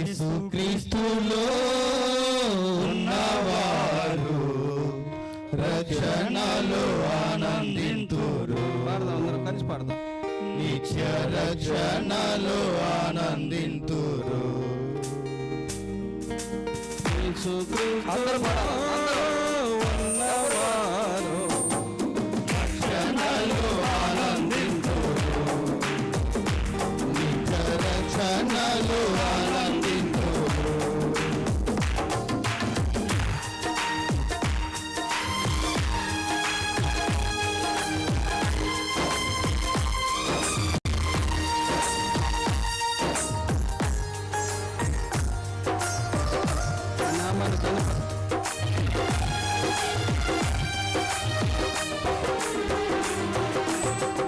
యేసుక్రీస్తులో ఉన్నవారు రక్షణలో ఆనందింతురు. అందరం కలిసి పాడదాం. నిత్య రక్షణలో ఆనందింతురు. అందరూ ఉన్నవారు రక్షణలో ఆనందింతురు. నిత్య రక్షణలో ఆనందింతురు.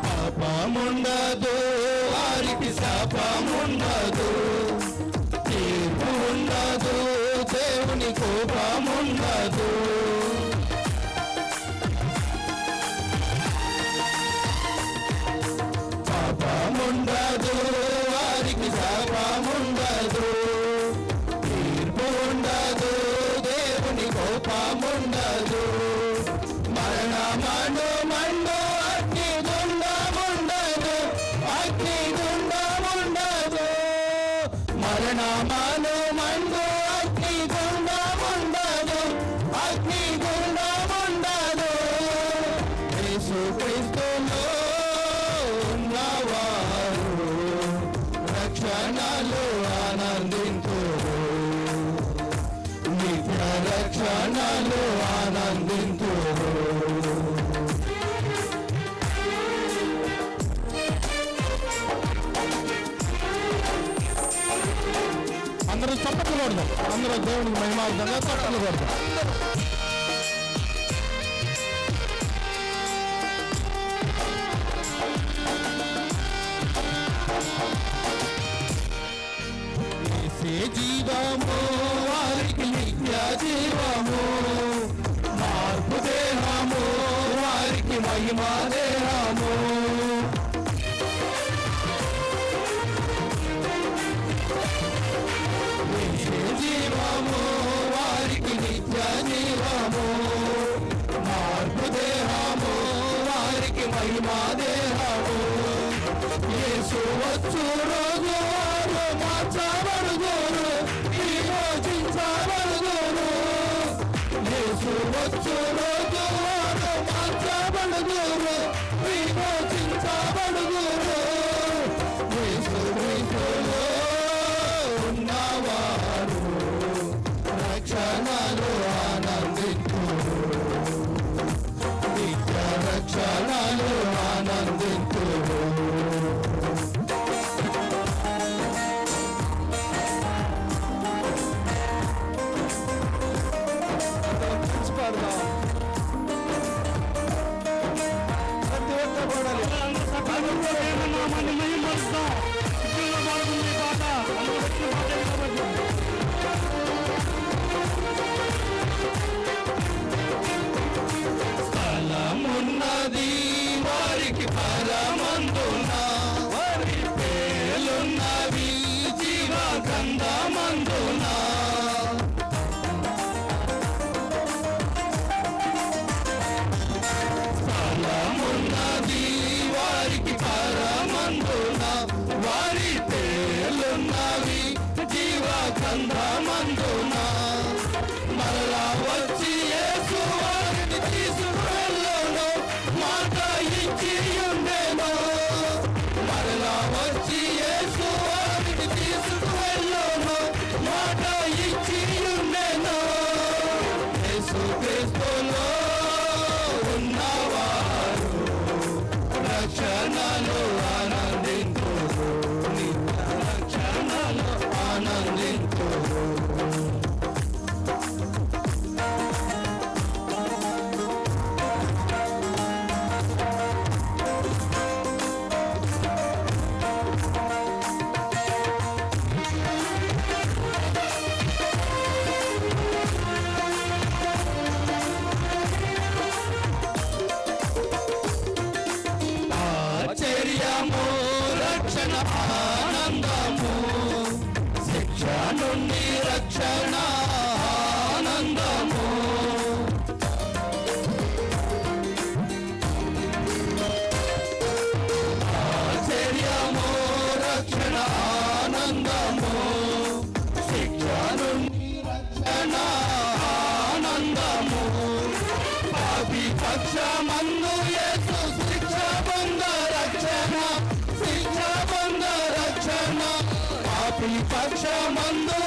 పాపముండదు, వారికి శాపముండదు, తీర్పు ఉండదు, దేవుని కోపముండదు. పాపముండదు, వారికి శాపముండదు, తీర్పు ఉండదు, దేవుని కోపముండదు. మరణమను మండు అగ్నిగుండముండదు, అగ్నిగుండముండదు. మరణమను మండు అగ్నిగుండముండదు, అగ్నిగుండముండదు. యేసుక్రీస్తులో ఉన్నవారు రక్షణలో ఆనందింతురు. నిత్య రక్షణలో ఆనందింతురు. అందరూ చప్పట్లు కొడదాం. అందరూ దేవునికి మహిమార్థంగా చప్పట్లు కొడదాం. జీవము వారికి నిత్య జీవము, మార్పు దేహము వారికి మహిమా దేహము. జీవము వారికి నిత్య జీవము, మార్పు దేహము వారికి మహిమా దేహము. యేసు వచ్చు రోజు వారు మార్చబడుదురు, విమోచించబడుదురు. యేసు వచ్చు రోజు వారు మార్చబడుదురు, విమోచించబడుదురు. యేసుక్రీస్తులో ఉన్నవారు రక్షణలో ఆనందింతురు. నిత్య రక్షణలో ఆనందింతురు. స్థలమున్నది వారికి పరమందున, వారి పేలున్నవి జీవ గ్రంథమందున. స్థలమున్నది వారికి పరమందున, వారి పేలున్నవి జీవ గ్రంథమందున. మరలా వచ్చి యేసు వారిని తీసుకువెళ్ళును, మాట ఇచ్చి ఉండెను. మరలా వచ్చి యేసు వారిని తీసుకువెళ్ళును, మాట ఇచ్చి ఉండెను. యేసుక్రీస్తులో ఉన్నవారు రక్షణలో ఆనందింతురు. నిత్య రక్షణలో ఆనందింతురు. నుండి రక్షణ ఆనందము ఆశ్చర్యము రక్షణ ఆనందము శిక్ష నుండి రక్షణ ఆనందము పాపి పక్షమందు యేసు శిక్ష పొంద రక్షణ శిక్ష పొంద రక్షణ పాపి పక్షమందు